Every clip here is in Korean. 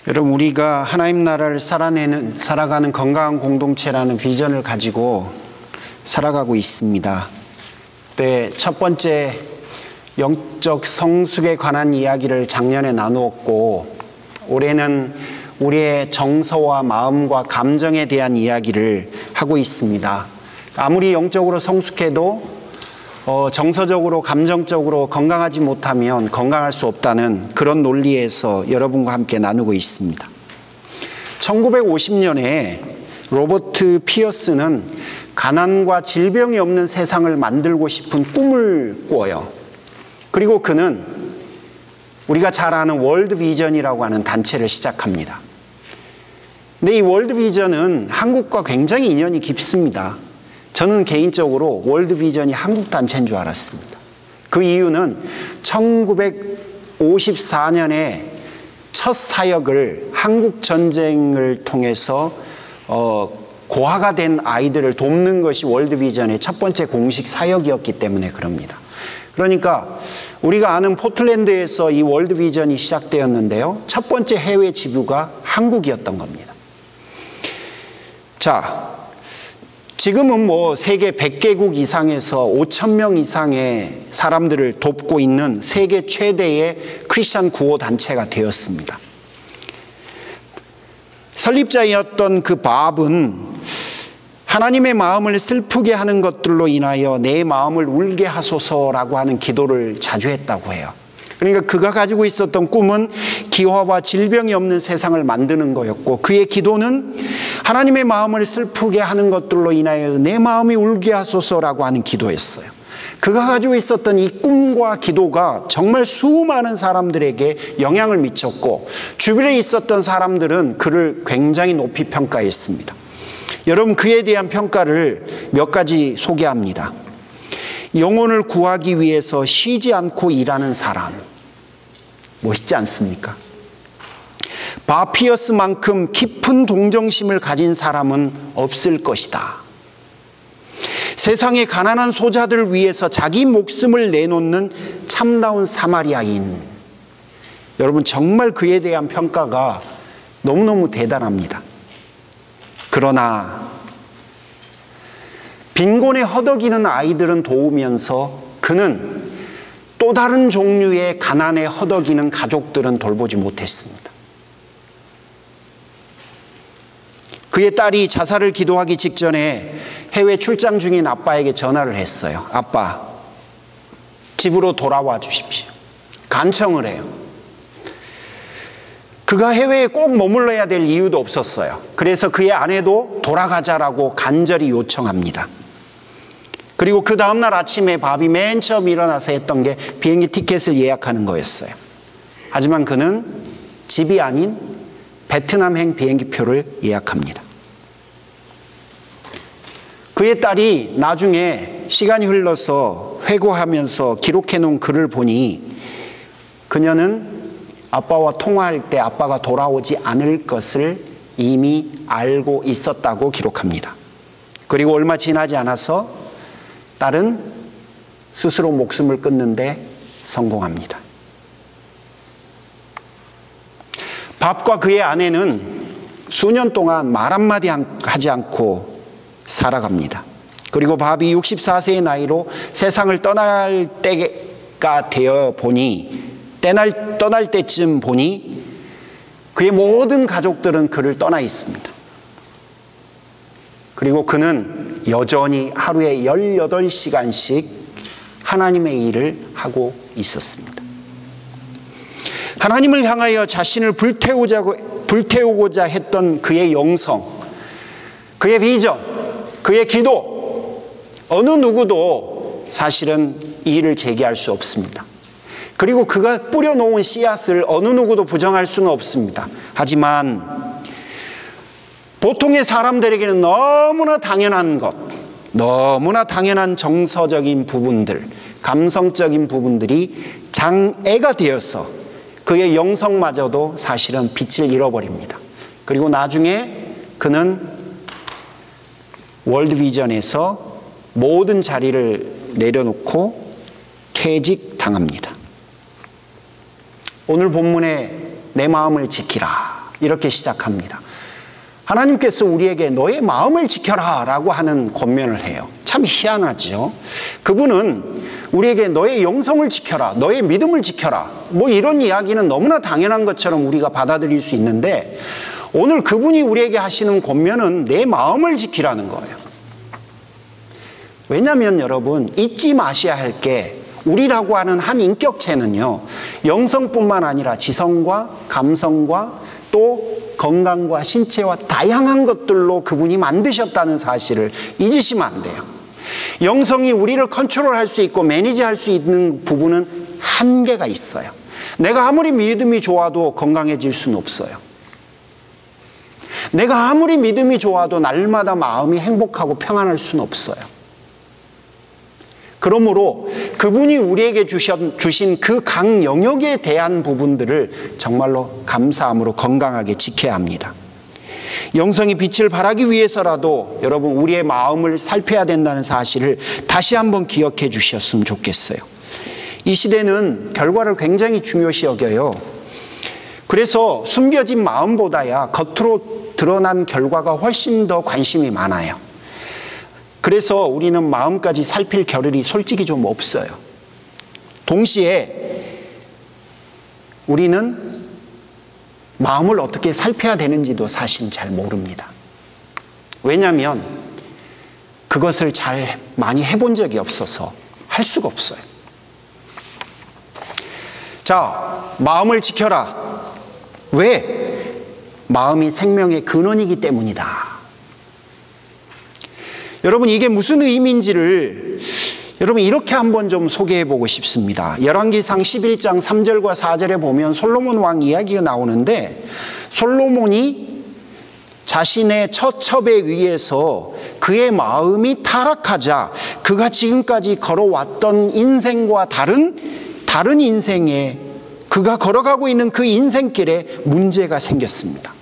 여러분, 우리가 하나님 나라를 살아가는 건강한 공동체라는 비전을 가지고 살아가고 있습니다. 네, 첫 번째 영적 성숙에 관한 이야기를 작년에 나누었고, 올해는 우리의 정서와 마음과 감정에 대한 이야기를 하고 있습니다. 아무리 영적으로 성숙해도 정서적으로 감정적으로 건강하지 못하면 건강할 수 없다는 그런 논리에서 여러분과 함께 나누고 있습니다. 1950년에 로버트 피어스는 가난과 질병이 없는 세상을 만들고 싶은 꿈을 꿔요. 그리고 그는 우리가 잘 아는 월드 비전이라고 하는 단체를 시작합니다. 근데 이 월드 비전은 한국과 굉장히 인연이 깊습니다. 저는 개인적으로 월드 비전이 한국 단체인 줄 알았습니다. 그 이유는 1954년에 첫 사역을 한국 전쟁을 통해서 고아가 된 아이들을 돕는 것이 월드 비전의 첫 번째 공식 사역이었기 때문에 그럽니다. 그러니까 우리가 아는 포틀랜드에서 이 월드 비전이 시작되었는데요, 첫 번째 해외 지부가 한국이었던 겁니다. 자, 지금은 세계 100개국 이상에서 5,000명 이상의 사람들을 돕고 있는 세계 최대의 크리스천 구호 단체가 되었습니다. 설립자였던 그 밥은 하나님의 마음을 슬프게 하는 것들로 인하여 내 마음을 울게 하소서라고 하는 기도를 자주 했다고 해요. 그러니까 그가 가지고 있었던 꿈은 기화와 질병이 없는 세상을 만드는 거였고, 그의 기도는 하나님의 마음을 슬프게 하는 것들로 인하여 내 마음이 울게 하소서라고 하는 기도였어요. 그가 가지고 있었던 이 꿈과 기도가 정말 수많은 사람들에게 영향을 미쳤고, 주변에 있었던 사람들은 그를 굉장히 높이 평가했습니다. 여러분, 그에 대한 평가를 몇 가지 소개합니다. 영혼을 구하기 위해서 쉬지 않고 일하는 사람. 멋있지 않습니까? 밥 피어스만큼 깊은 동정심을 가진 사람은 없을 것이다. 세상의 가난한 소자들을 위해서 자기 목숨을 내놓는 참다운 사마리아인. 여러분, 정말 그에 대한 평가가 너무너무 대단합니다. 그러나 빈곤에 허덕이는 아이들은 도우면서 그는 또 다른 종류의 가난에 허덕이는 가족들은 돌보지 못했습니다. 그의 딸이 자살을 기도하기 직전에 해외 출장 중인 아빠에게 전화를 했어요. 아빠, 집으로 돌아와 주십시오. 간청을 해요. 그가 해외에 꼭 머물러야 될 이유도 없었어요. 그래서 그의 아내도 돌아가자라고 간절히 요청합니다. 그리고 그 다음날 아침에 밥이 맨 처음 일어나서 했던 게 비행기 티켓을 예약하는 거였어요. 하지만 그는 집이 아닌 베트남행 비행기표를 예약합니다. 그의 딸이 나중에 시간이 흘러서 회고하면서 기록해 놓은 글을 보니, 그녀는 아빠와 통화할 때 아빠가 돌아오지 않을 것을 이미 알고 있었다고 기록합니다. 그리고 얼마 지나지 않아서 딸은 스스로 목숨을 끊는데 성공합니다. 밥과 그의 아내는 수년 동안 말 한마디 하지 않고 살아갑니다. 그리고 밥이 64세의 나이로 세상을 떠날 때가 되어 보니, 떠날 때쯤 보니 그의 모든 가족들은 그를 떠나 있습니다. 그리고 그는 여전히 하루에 18시간씩 하나님의 일을 하고 있었습니다. 하나님을 향하여 자신을 불태우고자 했던 그의 영성, 그의 비전, 그의 기도, 어느 누구도 사실은 이 일을 제기할 수 없습니다. 그리고 그가 뿌려놓은 씨앗을 어느 누구도 부정할 수는 없습니다. 하지만 보통의 사람들에게는 너무나 당연한 것, 너무나 당연한 정서적인 부분들, 감성적인 부분들이 장애가 되어서 그의 영성마저도 사실은 빛을 잃어버립니다. 그리고 나중에 그는 월드 비전에서 모든 자리를 내려놓고 퇴직당합니다. 오늘 본문에 내 마음을 지키라, 이렇게 시작합니다. 하나님께서 우리에게 너의 마음을 지켜라 라고 하는 권면을 해요. 참 희한하죠. 그분은 우리에게 너의 영성을 지켜라, 너의 믿음을 지켜라, 뭐 이런 이야기는 너무나 당연한 것처럼 우리가 받아들일 수 있는데, 오늘 그분이 우리에게 하시는 권면은 내 마음을 지키라는 거예요. 왜냐하면 여러분, 잊지 마셔야 할 게, 우리라고 하는 한 인격체는요, 영성뿐만 아니라 지성과 감성과 또 건강과 신체와 다양한 것들로 그분이 만드셨다는 사실을 잊으시면 안 돼요. 영성이 우리를 컨트롤할 수 있고 매니지할 수 있는 부분은 한계가 있어요. 내가 아무리 믿음이 좋아도 건강해질 수는 없어요. 내가 아무리 믿음이 좋아도 날마다 마음이 행복하고 평안할 수는 없어요. 그러므로 그분이 우리에게 주신 그 각 영역에 대한 부분들을 정말로 감사함으로 건강하게 지켜야 합니다. 영성이 빛을 발하기 위해서라도 여러분 우리의 마음을 살펴야 된다는 사실을 다시 한번 기억해 주셨으면 좋겠어요. 이 시대는 결과를 굉장히 중요시 여겨요. 그래서 숨겨진 마음보다야 겉으로 드러난 결과가 훨씬 더 관심이 많아요. 그래서 우리는 마음까지 살필 겨를이 솔직히 좀 없어요. 동시에 우리는 마음을 어떻게 살펴야 되는지도 사실 잘 모릅니다. 왜냐하면 그것을 잘 많이 해본 적이 없어서 할 수가 없어요. 자, 마음을 지켜라. 왜? 마음이 생명의 근원이기 때문이다. 여러분, 이게 무슨 의미인지를 여러분 이렇게 한번 좀 소개해 보고 싶습니다. 열왕기상 11장 3절과 4절에 보면 솔로몬 왕 이야기가 나오는데, 솔로몬이 자신의 처첩에 의해서 그의 마음이 타락하자 그가 지금까지 걸어왔던 인생과 다른 인생에, 그가 걸어가고 있는 그 인생길에 문제가 생겼습니다.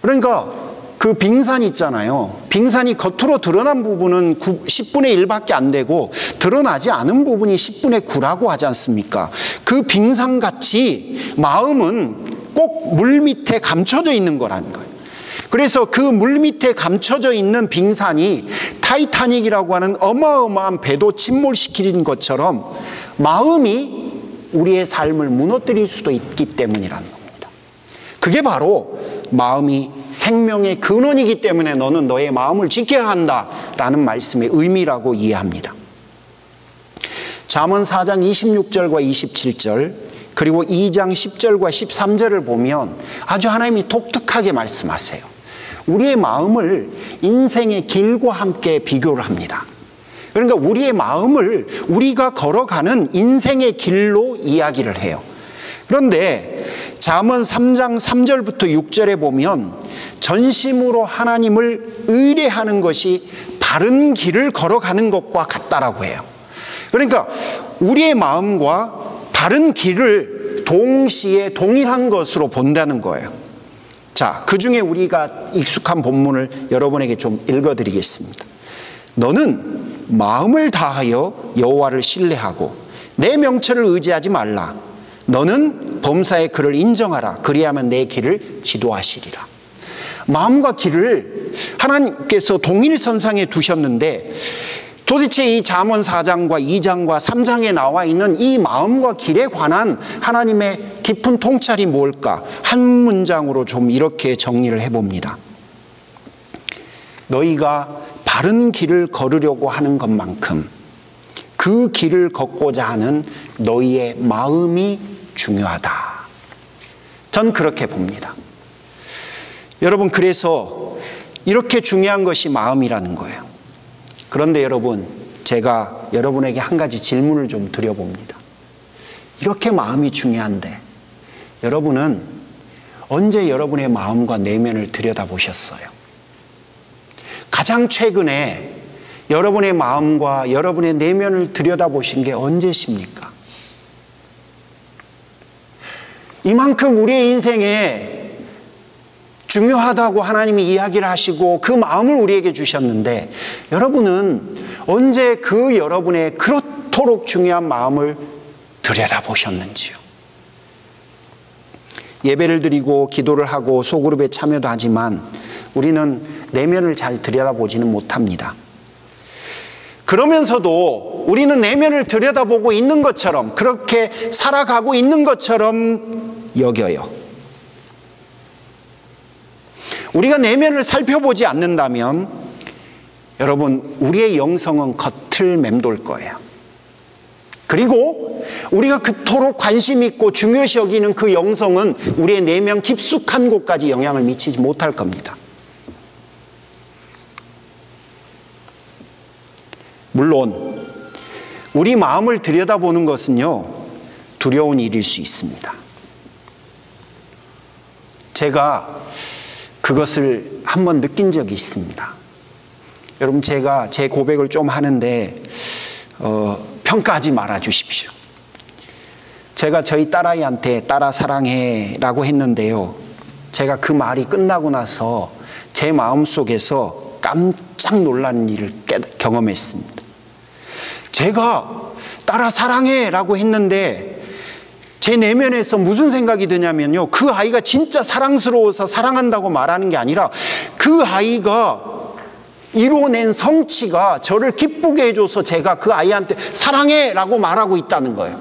그러니까 그 빙산 있잖아요. 빙산이 겉으로 드러난 부분은 10분의 1밖에 안 되고 드러나지 않은 부분이 10분의 9라고 하지 않습니까? 그 빙산같이 마음은 꼭 물 밑에 감춰져 있는 거라는 거예요. 그래서 그 물 밑에 감춰져 있는 빙산이 타이타닉이라고 하는 어마어마한 배도 침몰시키는 것처럼 마음이 우리의 삶을 무너뜨릴 수도 있기 때문이라는 겁니다. 그게 바로 마음이 생명의 근원이기 때문에 너는 너의 마음을 지켜야 한다라는 말씀의 의미라고 이해합니다. 잠언 4장 26절과 27절 그리고 2장 10절과 13절을 보면 아주 하나님이 독특하게 말씀하세요. 우리의 마음을 인생의 길과 함께 비교를 합니다. 그러니까 우리의 마음을 우리가 걸어가는 인생의 길로 이야기를 해요. 그런데 잠언 3장 3절부터 6절에 보면 전심으로 하나님을 의뢰하는 것이 바른 길을 걸어가는 것과 같다라고 해요. 그러니까 우리의 마음과 바른 길을 동시에 동일한 것으로 본다는 거예요. 자, 그 중에 우리가 익숙한 본문을 여러분에게 좀 읽어드리겠습니다. 너는 마음을 다하여 여호와를 신뢰하고 내 명철을 의지하지 말라. 너는 범사의 그를 인정하라. 그리하면 내 길을 지도하시리라. 마음과 길을 하나님께서 동일선상에 두셨는데, 도대체 이 잠언 4장과 2장과 3장에 나와 있는 이 마음과 길에 관한 하나님의 깊은 통찰이 뭘까? 한 문장으로 좀 이렇게 정리를 해봅니다. 너희가 바른 길을 걸으려고 하는 것만큼 그 길을 걷고자 하는 너희의 마음이 중요하다. 전 그렇게 봅니다. 여러분, 그래서 이렇게 중요한 것이 마음이라는 거예요. 그런데 여러분, 제가 여러분에게 한 가지 질문을 좀 드려봅니다. 이렇게 마음이 중요한데 여러분은 언제 여러분의 마음과 내면을 들여다보셨어요? 가장 최근에 여러분의 마음과 여러분의 내면을 들여다보신 게 언제십니까? 이만큼 우리의 인생에 중요하다고 하나님이 이야기를 하시고 그 마음을 우리에게 주셨는데, 여러분은 언제 그 여러분의 그렇도록 중요한 마음을 들여다보셨는지요? 예배를 드리고 기도를 하고 소그룹에 참여도 하지만 우리는 내면을 잘 들여다보지는 못합니다. 그러면서도 우리는 내면을 들여다보고 있는 것처럼, 그렇게 살아가고 있는 것처럼 여겨요. 우리가 내면을 살펴보지 않는다면 여러분, 우리의 영성은 겉을 맴돌 거예요. 그리고 우리가 그토록 관심 있고 중요시 여기는 그 영성은 우리의 내면 깊숙한 곳까지 영향을 미치지 못할 겁니다. 물론 우리 마음을 들여다보는 것은요, 두려운 일일 수 있습니다. 제가 그것을 한번 느낀 적이 있습니다. 여러분, 제가 제 고백을 좀 하는데 평가하지 말아 주십시오. 제가 저희 딸아이한테 딸아 사랑해 라고 했는데요, 제가 그 말이 끝나고 나서 제 마음속에서 깜짝 놀란 일을 경험했습니다. 제가 딸아 사랑해 라고 했는데 제 내면에서 무슨 생각이 드냐면요, 그 아이가 진짜 사랑스러워서 사랑한다고 말하는 게 아니라 그 아이가 이뤄낸 성취가 저를 기쁘게 해줘서 제가 그 아이한테 사랑해 라고 말하고 있다는 거예요.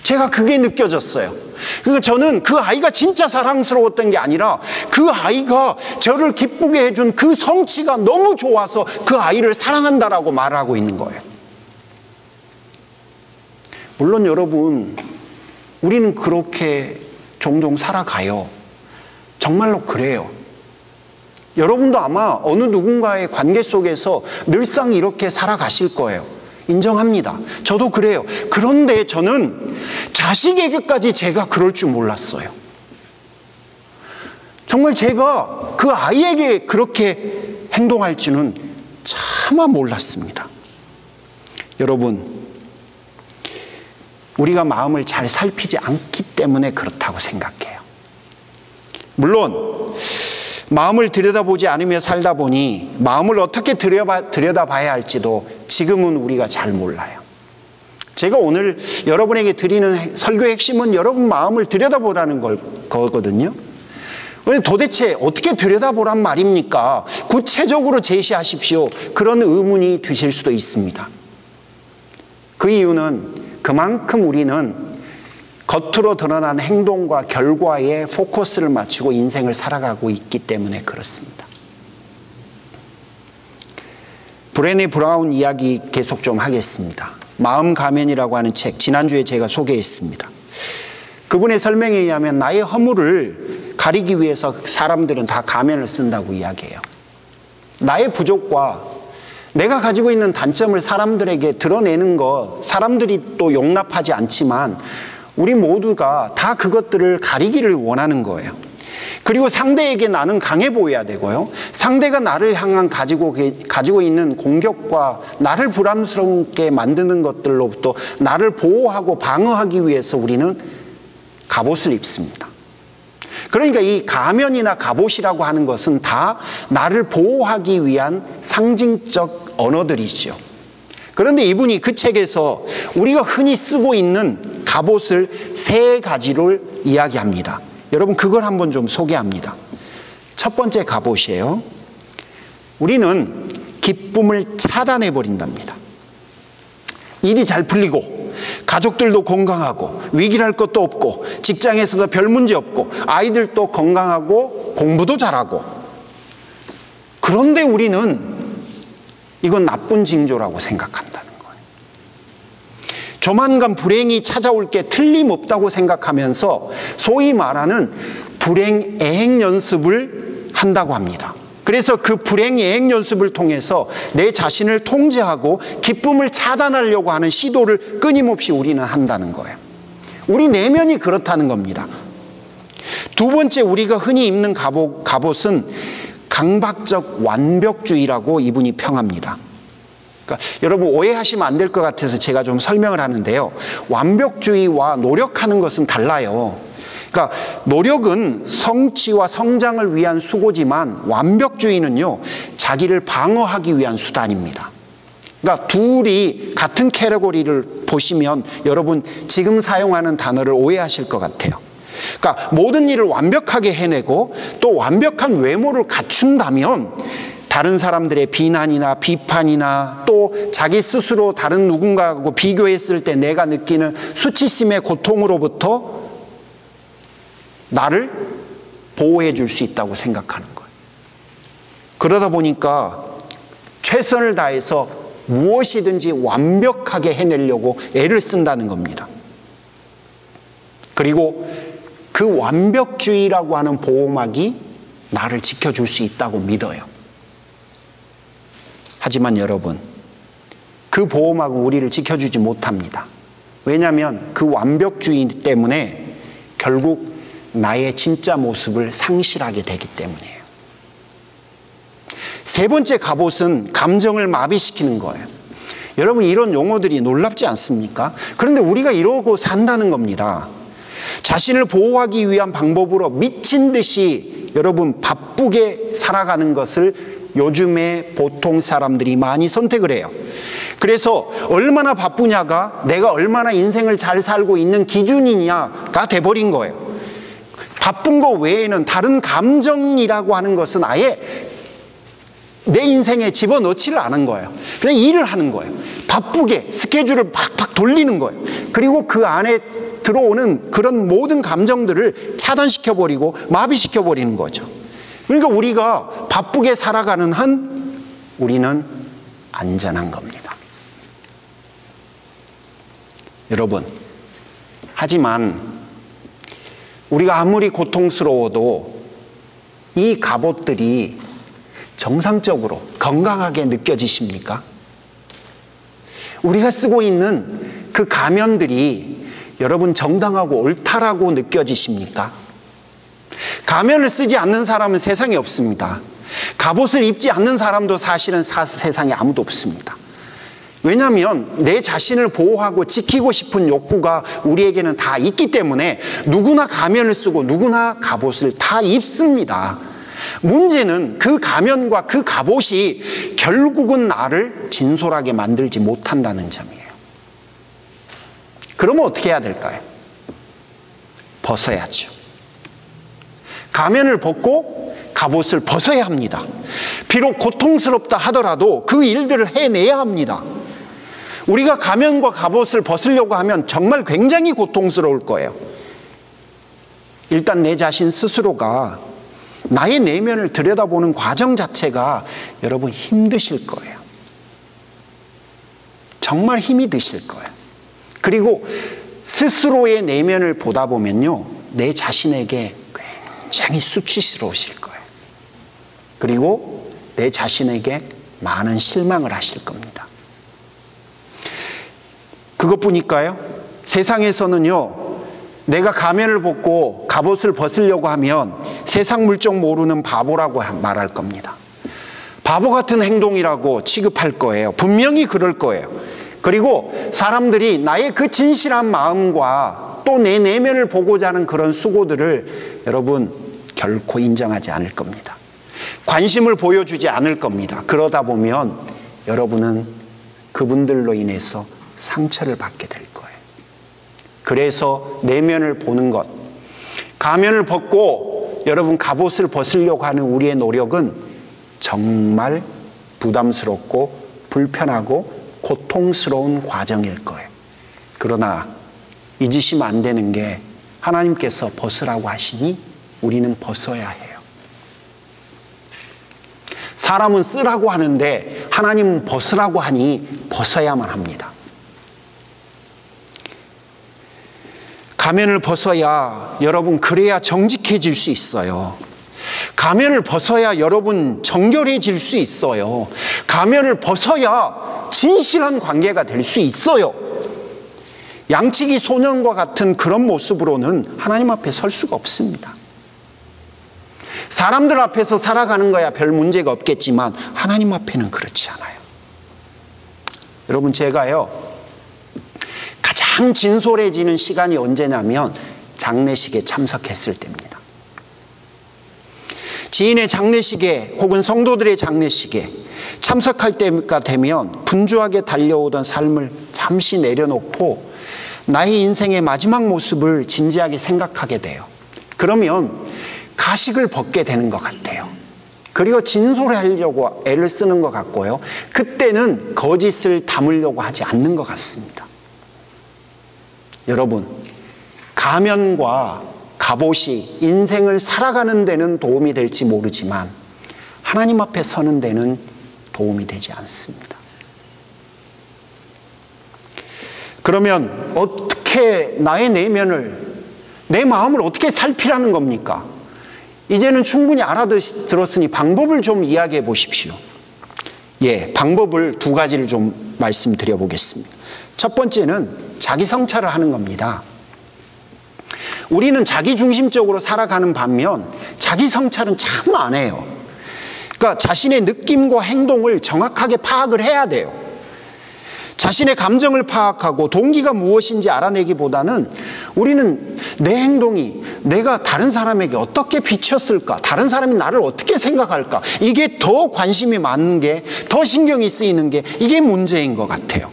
제가 그게 느껴졌어요. 그러니까 저는 그 아이가 진짜 사랑스러웠던 게 아니라 그 아이가 저를 기쁘게 해준 그 성취가 너무 좋아서 그 아이를 사랑한다라고 말하고 있는 거예요. 물론 여러분, 우리는 그렇게 종종 살아가요. 정말로 그래요. 여러분도 아마 어느 누군가의 관계 속에서 늘상 이렇게 살아가실 거예요. 인정합니다. 저도 그래요. 그런데 저는 자식에게까지 제가 그럴 줄 몰랐어요. 정말 제가 그 아이에게 그렇게 행동할 줄은 차마 몰랐습니다. 여러분, 우리가 마음을 잘 살피지 않기 때문에 그렇다고 생각해요. 물론 마음을 들여다보지 않으며 살다 보니 마음을 어떻게 들여다봐야 할지도 지금은 우리가 잘 몰라요. 제가 오늘 여러분에게 드리는 설교의 핵심은 여러분 마음을 들여다보라는 거거든요. 그런데 도대체 어떻게 들여다보란 말입니까? 구체적으로 제시하십시오. 그런 의문이 드실 수도 있습니다. 그 이유는 그만큼 우리는 겉으로 드러난 행동과 결과에 포커스를 맞추고 인생을 살아가고 있기 때문에 그렇습니다. 브레네 브라운 이야기 계속 좀 하겠습니다. 마음 가면이라고 하는 책, 지난주에 제가 소개했습니다. 그분의 설명에 의하면 나의 허물을 가리기 위해서 사람들은 다 가면을 쓴다고 이야기해요. 나의 부족과 내가 가지고 있는 단점을 사람들에게 드러내는 것, 사람들이 또 용납하지 않지만 우리 모두가 다 그것들을 가리기를 원하는 거예요. 그리고 상대에게 나는 강해 보여야 되고요, 상대가 나를 향한 가지고 있는 공격과 나를 부담스럽게 만드는 것들로부터 나를 보호하고 방어하기 위해서 우리는 갑옷을 입습니다. 그러니까 이 가면이나 갑옷이라고 하는 것은 다 나를 보호하기 위한 상징적 언어들이죠. 그런데 이분이 그 책에서 우리가 흔히 쓰고 있는 갑옷을 3가지를 이야기합니다. 여러분, 그걸 한번 좀 소개합니다. 첫 번째 갑옷이에요. 우리는 기쁨을 차단해 버린답니다. 일이 잘 풀리고 가족들도 건강하고 위기랄 것도 없고 직장에서도 별 문제 없고 아이들도 건강하고 공부도 잘하고, 그런데 우리는 이건 나쁜 징조라고 생각한다는 거예요. 조만간 불행이 찾아올 게 틀림없다고 생각하면서 소위 말하는 불행 애행 연습을 한다고 합니다. 그래서 그 불행 애행 연습을 통해서 내 자신을 통제하고 기쁨을 차단하려고 하는 시도를 끊임없이 우리는 한다는 거예요. 우리 내면이 그렇다는 겁니다. 두 번째, 우리가 흔히 입는 갑옷은 강박적 완벽주의라고 이분이 평합니다. 그러니까 여러분 오해하시면 안 될 것 같아서 제가 좀 설명을 하는데요, 완벽주의와 노력하는 것은 달라요. 그러니까 노력은 성취와 성장을 위한 수고지만 완벽주의는요, 자기를 방어하기 위한 수단입니다. 그러니까 둘이 같은 캐러고리를 보시면 여러분 지금 사용하는 단어를 오해하실 것 같아요. 그러니까 모든 일을 완벽하게 해내고 또 완벽한 외모를 갖춘다면 다른 사람들의 비난이나 비판이나 또 자기 스스로 다른 누군가하고 비교했을 때 내가 느끼는 수치심의 고통으로부터 나를 보호해 줄 수 있다고 생각하는 거예요. 그러다 보니까 최선을 다해서 무엇이든지 완벽하게 해내려고 애를 쓴다는 겁니다. 그리고 그 완벽주의라고 하는 보호막이 나를 지켜줄 수 있다고 믿어요. 하지만 여러분, 그 보호막은 우리를 지켜주지 못합니다. 왜냐하면 그 완벽주의 때문에 결국 나의 진짜 모습을 상실하게 되기 때문이에요. 세 번째 갑옷은 감정을 마비시키는 거예요. 여러분, 이런 용어들이 놀랍지 않습니까? 그런데 우리가 이러고 산다는 겁니다. 자신을 보호하기 위한 방법으로 미친 듯이 여러분 바쁘게 살아가는 것을 요즘에 보통 사람들이 많이 선택을 해요. 그래서 얼마나 바쁘냐가 내가 얼마나 인생을 잘 살고 있는 기준이냐가 돼버린 거예요. 바쁜 거 외에는 다른 감정이라고 하는 것은 아예 내 인생에 집어넣지를 않은 거예요. 그냥 일을 하는 거예요. 바쁘게 스케줄을 팍팍 돌리는 거예요. 그리고 그 안에 들어오는 그런 모든 감정들을 차단시켜버리고 마비시켜버리는 거죠. 그러니까 우리가 바쁘게 살아가는 한 우리는 안전한 겁니다. 여러분, 하지만 우리가 아무리 고통스러워도 이 갑옷들이 정상적으로 건강하게 느껴지십니까? 우리가 쓰고 있는 그 가면들이 여러분 정당하고 옳다라고 느껴지십니까? 가면을 쓰지 않는 사람은 세상에 없습니다. 갑옷을 입지 않는 사람도 사실은 세상에 아무도 없습니다. 왜냐하면 내 자신을 보호하고 지키고 싶은 욕구가 우리에게는 다 있기 때문에 누구나 가면을 쓰고 누구나 갑옷을 다 입습니다. 문제는 그 가면과 그 갑옷이 결국은 나를 진솔하게 만들지 못한다는 점이에요. 그러면 어떻게 해야 될까요? 벗어야죠. 가면을 벗고 갑옷을 벗어야 합니다. 비록 고통스럽다 하더라도 그 일들을 해내야 합니다. 우리가 가면과 갑옷을 벗으려고 하면 정말 굉장히 고통스러울 거예요. 일단 내 자신 스스로가 나의 내면을 들여다보는 과정 자체가 여러분 힘드실 거예요. 정말 힘이 드실 거예요. 그리고 스스로의 내면을 보다 보면요, 내 자신에게 굉장히 수치스러우실 거예요. 그리고 내 자신에게 많은 실망을 하실 겁니다. 그것뿐일까요? 세상에서는요, 내가 가면을 벗고 갑옷을 벗으려고 하면 세상 물정 모르는 바보라고 말할 겁니다. 바보 같은 행동이라고 취급할 거예요. 분명히 그럴 거예요. 그리고 사람들이 나의 그 진실한 마음과 또 내 내면을 보고자 하는 그런 수고들을 여러분 결코 인정하지 않을 겁니다. 관심을 보여주지 않을 겁니다. 그러다 보면 여러분은 그분들로 인해서 상처를 받게 될 거예요. 그래서 내면을 보는 것, 가면을 벗고 여러분 갑옷을 벗으려고 하는 우리의 노력은 정말 부담스럽고 불편하고 고통스러운 과정일 거예요. 그러나 잊으시면 안 되는 게 하나님께서 벗으라고 하시니 우리는 벗어야 해요. 사람은 쓰라고 하는데 하나님은 벗으라고 하니 벗어야만 합니다. 가면을 벗어야 여러분 그래야 정직해질 수 있어요. 가면을 벗어야 여러분 정결해질 수 있어요. 가면을 벗어야 진실한 관계가 될 수 있어요. 양치기 소년과 같은 그런 모습으로는 하나님 앞에 설 수가 없습니다. 사람들 앞에서 살아가는 거야 별 문제가 없겠지만 하나님 앞에는 그렇지 않아요. 여러분, 제가요 가장 진솔해지는 시간이 언제냐면 장례식에 참석했을 때입니다. 지인의 장례식에 혹은 성도들의 장례식에 참석할 때가 되면 분주하게 달려오던 삶을 잠시 내려놓고 나의 인생의 마지막 모습을 진지하게 생각하게 돼요. 그러면 가식을 벗게 되는 것 같아요. 그리고 진솔하려고 애를 쓰는 것 같고요. 그때는 거짓을 담으려고 하지 않는 것 같습니다. 여러분, 가면과 갑옷이 인생을 살아가는 데는 도움이 될지 모르지만 하나님 앞에 서는 데는 도움이 되지 않습니다. 그러면 어떻게 나의 내면을, 내 마음을 어떻게 살피라는 겁니까? 이제는 충분히 알아들었으니 방법을 좀 이야기해 보십시오. 방법을 두 가지를 좀 말씀드려 보겠습니다. 첫 번째는 자기 성찰을 하는 겁니다. 우리는 자기중심적으로 살아가는 반면 자기 성찰은 참 안 해요. 그러니까 자신의 느낌과 행동을 정확하게 파악을 해야 돼요. 자신의 감정을 파악하고 동기가 무엇인지 알아내기보다는 우리는 내 행동이 내가 다른 사람에게 어떻게 비쳤을까, 다른 사람이 나를 어떻게 생각할까, 이게 더 관심이 많은 게, 더 신경이 쓰이는 게 이게 문제인 것 같아요.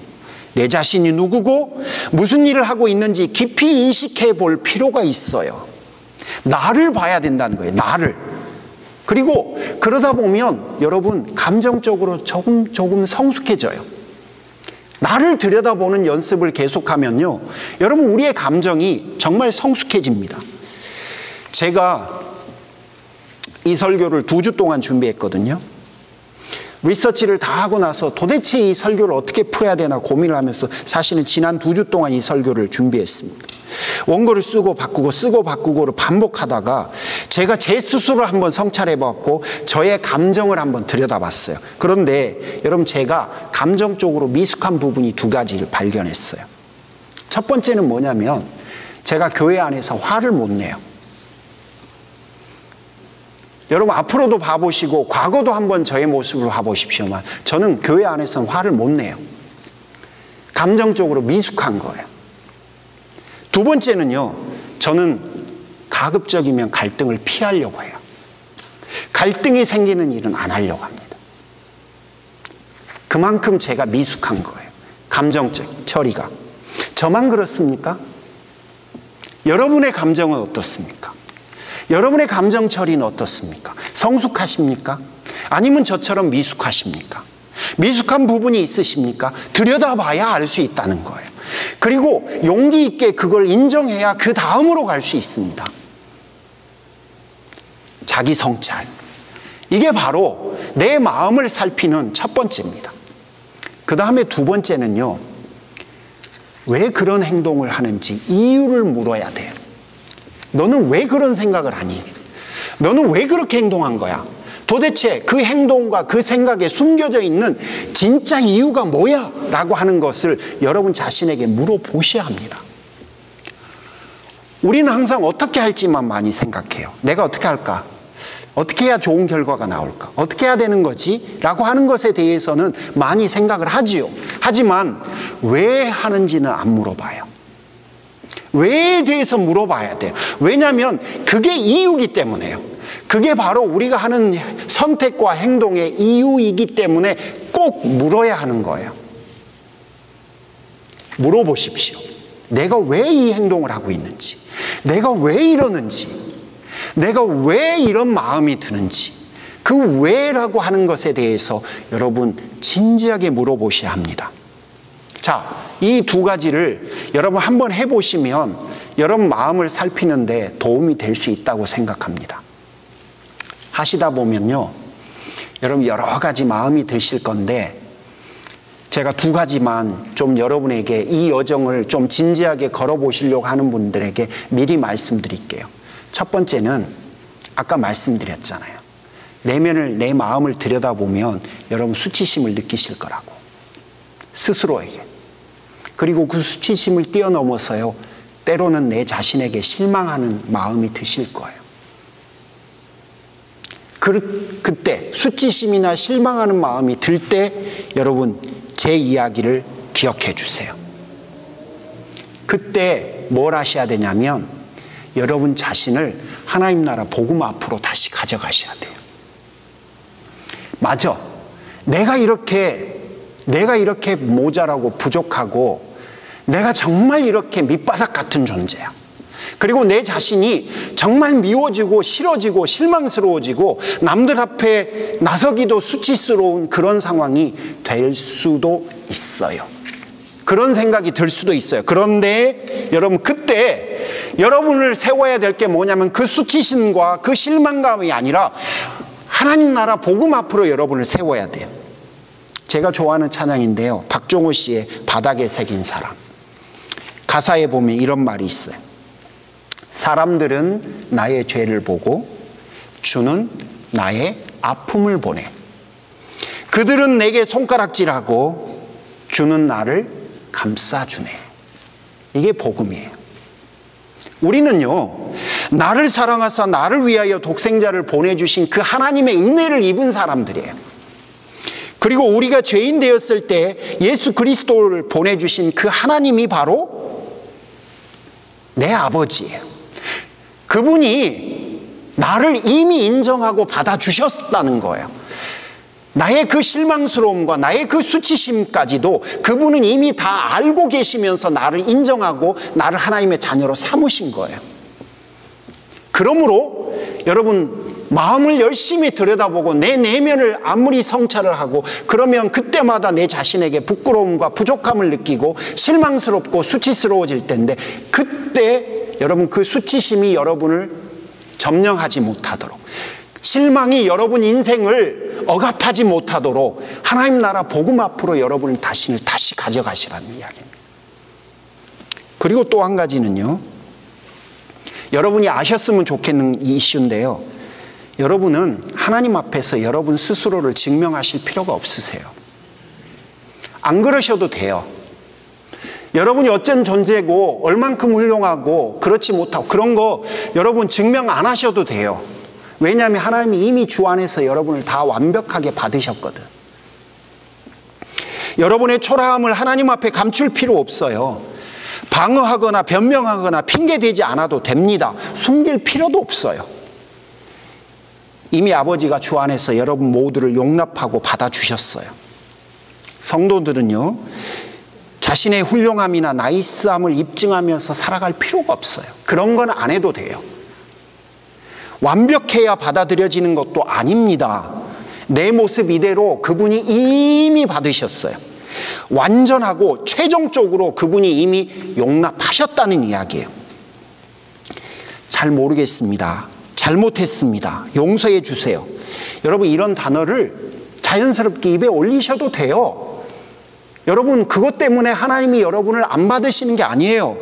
내 자신이 누구고 무슨 일을 하고 있는지 깊이 인식해 볼 필요가 있어요. 나를 봐야 된다는 거예요. 나를. 그리고 그러다 보면 여러분 감정적으로 조금 성숙해져요. 나를 들여다보는 연습을 계속하면요, 여러분 우리의 감정이 정말 성숙해집니다. 제가 이 설교를 2주 동안 준비했거든요. 리서치를 다 하고 나서 도대체 이 설교를 어떻게 풀어야 되나 고민을 하면서 사실은 지난 2주 동안 이 설교를 준비했습니다. 원고를 쓰고 바꾸고를 반복하다가 제가 제 스스로를 한번 성찰해 봤고 저의 감정을 한번 들여다봤어요. 그런데 여러분 제가 감정적으로 미숙한 부분이 두 가지를 발견했어요. 첫 번째는 뭐냐면 제가 교회 안에서 화를 못 내요. 여러분 앞으로도 봐보시고 과거도 한번 저의 모습을 봐보십시오만 저는 교회 안에서는 화를 못 내요. 감정적으로 미숙한 거예요. 두 번째는요, 저는 가급적이면 갈등을 피하려고 해요. 갈등이 생기는 일은 안 하려고 합니다. 그만큼 제가 미숙한 거예요. 감정적 처리가. 저만 그렇습니까? 여러분의 감정은 어떻습니까? 여러분의 감정 처리는 어떻습니까? 성숙하십니까? 아니면 저처럼 미숙하십니까? 미숙한 부분이 있으십니까? 들여다봐야 알 수 있다는 거예요. 그리고 용기 있게 그걸 인정해야 그 다음으로 갈 수 있습니다. 자기 성찰. 이게 바로 내 마음을 살피는 첫 번째입니다. 그 다음에 두 번째는요, 왜 그런 행동을 하는지 이유를 물어야 돼요. 너는 왜 그런 생각을 하니? 너는 왜 그렇게 행동한 거야? 도대체 그 행동과 그 생각에 숨겨져 있는 진짜 이유가 뭐야? 라고 하는 것을 여러분 자신에게 물어보셔야 합니다. 우리는 항상 어떻게 할지만 많이 생각해요. 내가 어떻게 할까? 어떻게 해야 좋은 결과가 나올까? 어떻게 해야 되는 거지? 라고 하는 것에 대해서는 많이 생각을 하지요. 하지만 왜 하는지는 안 물어봐요. 왜에 대해서 물어봐야 돼요. 왜냐하면 그게 이유이기 때문에요. 그게 바로 우리가 하는 선택과 행동의 이유이기 때문에 꼭 물어야 하는 거예요. 물어보십시오. 내가 왜 이 행동을 하고 있는지, 내가 왜 이러는지, 내가 왜 이런 마음이 드는지, 그 왜라고 하는 것에 대해서 여러분 진지하게 물어보셔야 합니다. 자, 이 두 가지를 여러분 한번 해보시면 여러분 마음을 살피는데 도움이 될 수 있다고 생각합니다. 하시다 보면요, 여러분 여러 가지 마음이 드실 건데 제가 두 가지만 좀 여러분에게 이 여정을 좀 진지하게 걸어보시려고 하는 분들에게 미리 말씀드릴게요. 첫 번째는 아까 말씀드렸잖아요. 내 마음을 들여다보면 여러분 수치심을 느끼실 거라고. 스스로에게. 그리고 그 수치심을 뛰어넘어서요, 때로는 내 자신에게 실망하는 마음이 드실 거예요. 그때 수치심이나 실망하는 마음이 들 때 여러분 제 이야기를 기억해 주세요. 그때 뭘 하셔야 되냐면 여러분 자신을 하나님 나라 복음 앞으로 다시 가져가셔야 돼요. 맞아. 내가 이렇게 모자라고 부족하고 내가 정말 이렇게 밑바닥 같은 존재야. 그리고 내 자신이 정말 미워지고 싫어지고 실망스러워지고 남들 앞에 나서기도 수치스러운 그런 상황이 될 수도 있어요. 그런 생각이 들 수도 있어요. 그런데 여러분, 그때 여러분을 세워야 될 게 뭐냐면 그 수치심과 그 실망감이 아니라 하나님 나라 복음 앞으로 여러분을 세워야 돼요. 제가 좋아하는 찬양인데요, 박종호 씨의 바닥에 새긴 사람. 가사에 보면 이런 말이 있어요. 사람들은 나의 죄를 보고 주는 나의 아픔을 보내. 그들은 내게 손가락질하고 주는 나를 감싸주네. 이게 복음이에요. 우리는요, 나를 사랑하사 나를 위하여 독생자를 보내주신 그 하나님의 은혜를 입은 사람들이에요. 그리고 우리가 죄인 되었을 때 예수 그리스도를 보내주신 그 하나님이 바로 내 아버지예요. 그분이 나를 이미 인정하고 받아주셨다는 거예요. 나의 그 실망스러움과 나의 그 수치심까지도 그분은 이미 다 알고 계시면서 나를 인정하고 나를 하나님의 자녀로 삼으신 거예요. 그러므로 여러분, 마음을 열심히 들여다보고 내 내면을 아무리 성찰을 하고 그러면 그때마다 내 자신에게 부끄러움과 부족함을 느끼고 실망스럽고 수치스러워질 텐데, 그때 여러분 그 수치심이 여러분을 점령하지 못하도록, 실망이 여러분 인생을 억압하지 못하도록 하나님 나라 복음 앞으로 여러분의 자신을 다시 가져가시라는 이야기입니다. 그리고 또 한 가지는요, 여러분이 아셨으면 좋겠는 이슈인데요, 여러분은 하나님 앞에서 여러분 스스로를 증명하실 필요가 없으세요. 안 그러셔도 돼요. 여러분이 어쩐 존재고 얼만큼 훌륭하고 그렇지 못하고 그런 거 여러분 증명 안 하셔도 돼요. 왜냐하면 하나님이 이미 주 안에서 여러분을 다 완벽하게 받으셨거든. 여러분의 초라함을 하나님 앞에 감출 필요 없어요. 방어하거나 변명하거나 핑계대지 않아도 됩니다. 숨길 필요도 없어요. 이미 아버지가 주 안에서 여러분 모두를 용납하고 받아주셨어요. 성도들은요, 자신의 훌륭함이나 나이스함을 입증하면서 살아갈 필요가 없어요. 그런 건 안 해도 돼요. 완벽해야 받아들여지는 것도 아닙니다. 내 모습 이대로 그분이 이미 받으셨어요. 완전하고 최종적으로 그분이 이미 용납하셨다는 이야기예요. 잘 모르겠습니다. 잘못했습니다. 용서해 주세요. 여러분, 이런 단어를 자연스럽게 입에 올리셔도 돼요. 여러분, 그것 때문에 하나님이 여러분을 안 받으시는 게 아니에요.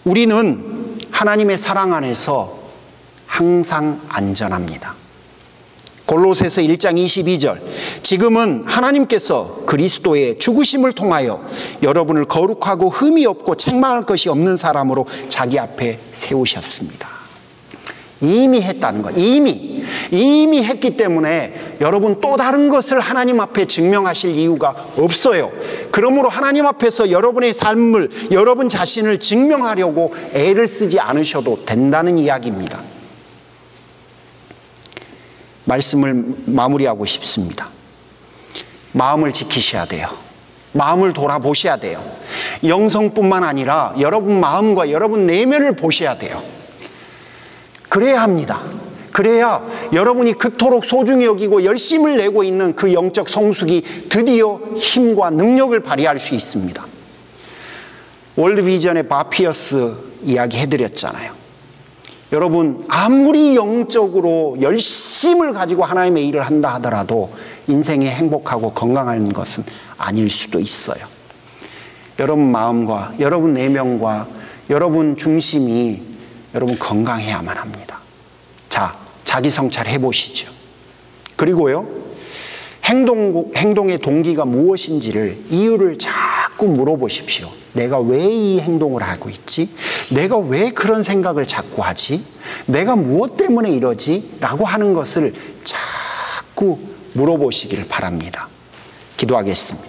우리는 하나님의 사랑 안에서 항상 안전합니다. 골로새서 1장 22절, 지금은 하나님께서 그리스도의 죽으심을 통하여 여러분을 거룩하고 흠이 없고 책망할 것이 없는 사람으로 자기 앞에 세우셨습니다. 이미 했다는 거예요. 이미 했기 때문에 여러분 또 다른 것을 하나님 앞에 증명하실 이유가 없어요. 그러므로 하나님 앞에서 여러분의 삶을, 여러분 자신을 증명하려고 애를 쓰지 않으셔도 된다는 이야기입니다. 말씀을 마무리하고 싶습니다. 마음을 지키셔야 돼요. 마음을 돌아보셔야 돼요. 영성뿐만 아니라 여러분 마음과 여러분 내면을 보셔야 돼요. 그래야 합니다. 그래야 여러분이 그토록 소중히 여기고 열심을 내고 있는 그 영적 성숙이 드디어 힘과 능력을 발휘할 수 있습니다. 월드비전의 바피어스 이야기 해드렸잖아요. 여러분, 아무리 영적으로 열심을 가지고 하나님의 일을 한다 하더라도 인생이 행복하고 건강한 것은 아닐 수도 있어요. 여러분 마음과 여러분 내면과 여러분 중심이 여러분 건강해야만 합니다. 자, 자기 성찰 해보시죠. 그리고요, 행동의 동기가 무엇인지를, 이유를 자꾸 물어보십시오. 내가 왜 이 행동을 하고 있지? 내가 왜 그런 생각을 자꾸 하지? 내가 무엇 때문에 이러지? 라고 하는 것을 자꾸 물어보시기를 바랍니다. 기도하겠습니다.